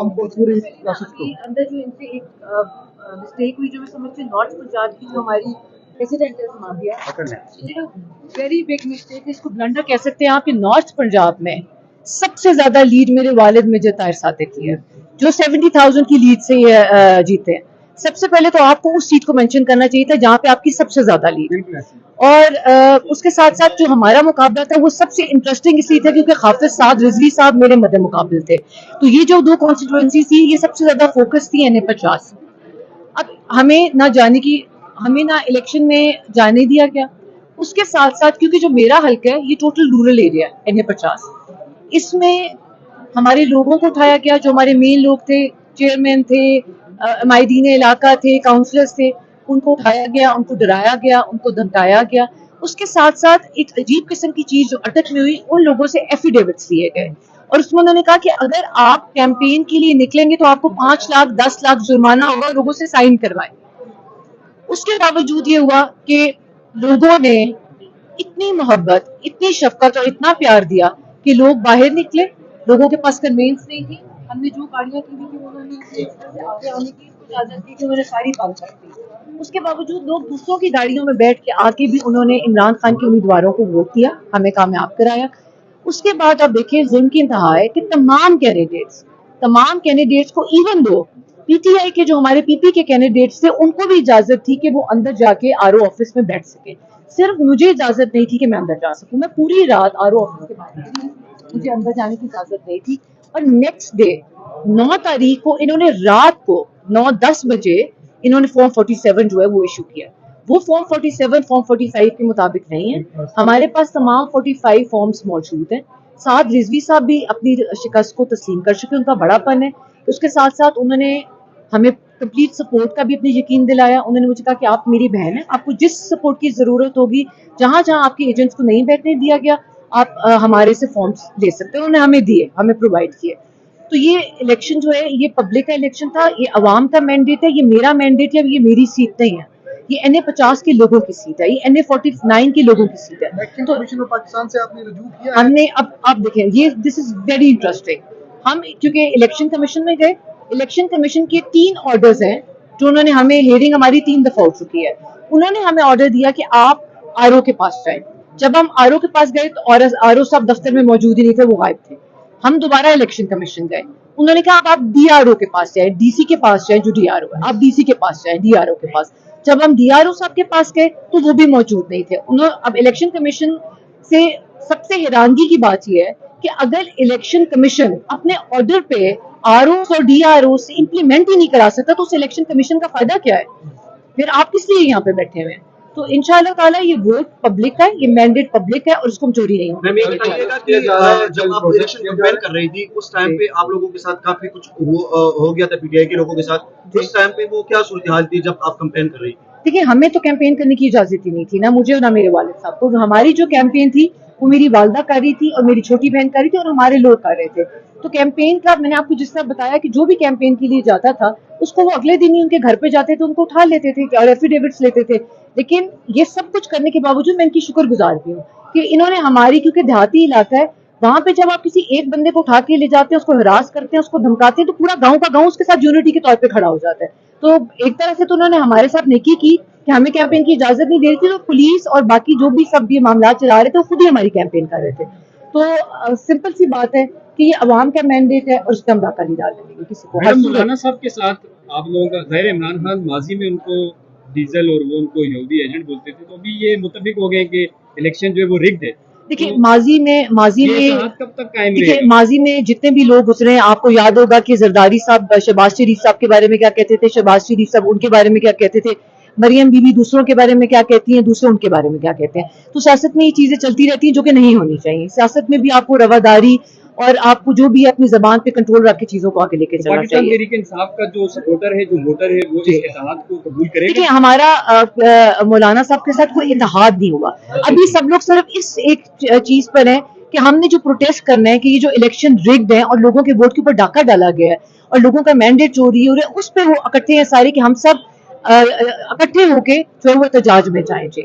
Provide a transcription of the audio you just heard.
हमको पूरी प्रोसेस को अंदर जो इनसे एक मिस्टेक हुई जो मैं समझती हूँ नॉर्थ पंजाब की जो हमारी प्रेसिडेंट है समाबिया, वेरी बिग मिस्टेक है, इसको ब्लंडर कह सकते हैं आप कि नॉर्थ पंजाब में सबसे ज्यादा लीड मेरे वालिद मेजर ताहिर सादिक की है जो 70,000 की लीड से ये जीते हैं। सबसे पहले तो आपको उस सीट को मेंशन करना चाहिए था जहां पे आपकी सबसे ज्यादा लीड, और उसके साथ साथ जो हमारा मुकाबला था वो सबसे इंटरेस्टिंग इसलिए था क्योंकि हाफिज साद रिजवी साहब मेरे मद्दे मुकाबले थे। तो ये जो दो कॉन्स्टिट्यूएंसी थी ये सबसे ज्यादा फोकस थी NA50। अब हमें ना इलेक्शन में जाने दिया गया। उसके साथ साथ क्योंकि जो मेरा हल्का है ये टोटल रूरल एरिया है NA50, इसमें हमारे लोगों को उठाया गया, जो हमारे मेन लोग थे, चेयरमैन थे, मायदीन इलाका थे, काउंसलर्स थे, उनको उठाया गया, उनको डराया गया, उनको धमकाया गया। उसके साथ साथ एक अजीब किस्म की चीज जो अटक में हुई, उन लोगों से एफिडेविट्स लिए गए और उसमें उन्होंने कहा कि अगर आप कैंपेन के लिए निकलेंगे तो आपको 5 लाख 10 लाख जुर्माना होगा, लोगों से साइन करवाए। उसके बावजूद ये हुआ कि लोगों ने इतनी मोहब्बत, इतनी शफकत और इतना प्यार दिया कि लोग बाहर निकले। लोगों के पास कन्वेंस नहीं थी, हमने जो गाड़ियां की थी उन्होंने आगे आने की इजाजत दी कि उन्होंने सारी बंद कर दी। उसके बावजूद लोग दूसरों की गाड़ियों में बैठ के आके भी उन्होंने इमरान खान के उम्मीदवारों को वोट दिया, हमें कामयाब कराया। उसके बाद आप देखें जुल्म की इंतहा है कि तमाम कैंडिडेट्स को, इवन दो PTI के जो हमारे PP के कैंडिडेट्स थे उनको भी इजाजत थी कि वो अंदर जाके RO ऑफिस में बैठ सके, सिर्फ मुझे इजाजत नहीं थी कि मैं अंदर जा सकूं। मैं पूरी रात RO ऑफिस के बाहर थी, मुझे अंदर जाने की इजाजत नहीं थी। और नेक्स्ट डे 9 तारीख को इन्होंने रात को 9-10 बजे इन्होंने फॉर्म 47 जो है वो इशू किया। वो फॉर्म 47 फॉर्म 45 के मुताबिक नहीं है। हमारे पास तमाम 45 फॉर्म्स मौजूद हैं। साथ रिजवी साहब भी अपनी शिकस्त को तस्लीम कर चुके, उनका बड़ापन है। उसके साथ साथ उन्होंने हमें कंप्लीट सपोर्ट का भी अपनी यकीन दिलाया। उन्होंने मुझे कहा कि आप मेरी बहन है, आपको जिस सपोर्ट की जरूरत होगी, जहां जहां आपके एजेंट्स को नहीं बैठने दिया गया, आप हमारे से फॉर्म्स ले सकते हैं। उन्होंने हमें दिए, हमें प्रोवाइड किए। तो ये इलेक्शन जो है ये पब्लिक का इलेक्शन था, ये अवाम का मैंडेट है, ये मेरा मैंडेट है, ये मेरी सीट नहीं है। ये NA50 के लोगों की सीट है, ये NA49 के लोगों की सीट है। तो कमिश्नर पाकिस्तान से आपने रजू किया है? हमने अब देखें, ये दिस इज वेरी इंटरेस्टिंग। हम क्योंकि इलेक्शन कमीशन में गए, इलेक्शन कमीशन के 3 ऑर्डर्स हैं जो उन्होंने हमें, हेयरिंग हमारी 3 दफा हो चुकी है, उन्होंने हमें ऑर्डर दिया कि आप RO के पास जाएं। जब हम RO के पास गए तो RO साहब दफ्तर में मौजूद ही नहीं थे, वो गायब थे। हम दोबारा इलेक्शन कमीशन गए, उन्होंने कहा आप DRO के पास जाए, DC के पास जाए जो DRO है, आप DC के पास जाए, DRO के पास। जब हम DRO साहब के पास गए तो वो भी मौजूद नहीं थे। अब इलेक्शन कमीशन से सबसे हैरानगी की बात यह है कि अगर इलेक्शन कमीशन अपने ऑर्डर पे RO और DRO से इंप्लीमेंट ही नहीं करा सकता तो उस इलेक्शन कमीशन का फायदा क्या है? फिर आप किस लिए यहाँ पे बैठे हुए हैं? तो इंशाअल्लाह ताला ये वोट पब्लिक का है, ये मैंडेट पब्लिक है और इसको हम चोरी नहीं होने देंगे। जब आप इलेक्शन कैंपेन कर रही थी उस टाइम पे आप लोगों के साथ काफी कुछ हो गया था PTI के लोगों के साथ, उस टाइम पे वो क्या सूरत हाल थी जब आप कैंपेन कर रही थी? देखिए, हमें तो कैंपेन करने की इजाजत ही नहीं थी, ना मुझे और ना मेरे वालिद साहब को। हमारी जो कैंपेन थी वो मेरी वालदा कर रही थी और मेरी छोटी बहन कर रही थी और हमारे लोग कर रहे थे। तो कैंपेन का मैंने आपको जिस तरह बताया कि जो भी कैंपेन के लिए जाता था उसको वो अगले दिन ही उनके घर पे जाते थे, उनको उठा लेते थे और एफिडेविट्स लेते थे। लेकिन ये सब कुछ करने के बावजूद मैं इनकी शुक्रगुजार भी हूँ कि इन्होंने हमारी, क्योंकि देहाती इलाका है, वहां पे जब आप किसी एक बंदे को उठा के ले जाते हैं, उसको हरास करते हैं, उसको धमकाते हैं, तो पूरा गांव का गांव उसके साथ यूनिटी के तौर पे खड़ा हो जाता है। तो एक तरह से तो उन्होंने हमारे साथ नेकी की कि हमें कैंपेन की इजाजत नहीं दे रही थी, तो पुलिस और बाकी जो भी सब ये मामला चला रहे थे वो खुद ही हमारी कैंपेन कर रहे थे। तो सिंपल सी बात है कि ये अवाम का मैंडेट है और उसका हम डाका नहीं डाल देंगे किसी को। मौलाना साहब के साथ आप लोगों का ज़ाहिर, इमरान खान माजी में उनको डीजल और वो उनको यहूदी एजेंट बोलते थे, तो अभी ये मुत्तफिक हो गए कि इलेक्शन जो है वो रिग्ड है। देखिए, माजी में कब तक कायम रहेगा? माजी में जितने भी लोग गुजरे हैं, आपको याद होगा कि जरदारी साहब शहबाज शरीफ साहब के बारे में क्या कहते थे, शहबाज शरीफ साहब उनके बारे में क्या कहते थे, मरियम बीबी दूसरों के बारे में क्या कहती हैं, दूसरे उनके बारे में क्या कहते हैं। तो सियासत में ये चीजें चलती रहती हैं जो कि नहीं होनी चाहिए। सियासत में भी आपको रवादारी और आपको जो भी अपनी जबान पे कंट्रोल रख के चीजों को आगे लेके चलना पाकिस्तान चाहिए। तहरीक इंसाफ का जो सपोर्टर है, जो वोटर है, वो इस इत्तेहाद को कबूल करेगा? देखिए, हमारा मौलाना साहब के साथ कोई इत्तेहाद नहीं हुआ। अभी सब लोग सिर्फ इस एक चीज पर है कि हमने जो प्रोटेस्ट करना है कि ये जो इलेक्शन रिग्ड है और लोगों के वोट के ऊपर डाका डाला गया है और लोगों का मैंडेट चोरी हो रहा है, उस पर वो इकट्ठे हैं सारे कि हम सब इकट्ठे होके जो है वो एहतजाज में जाएं। जी।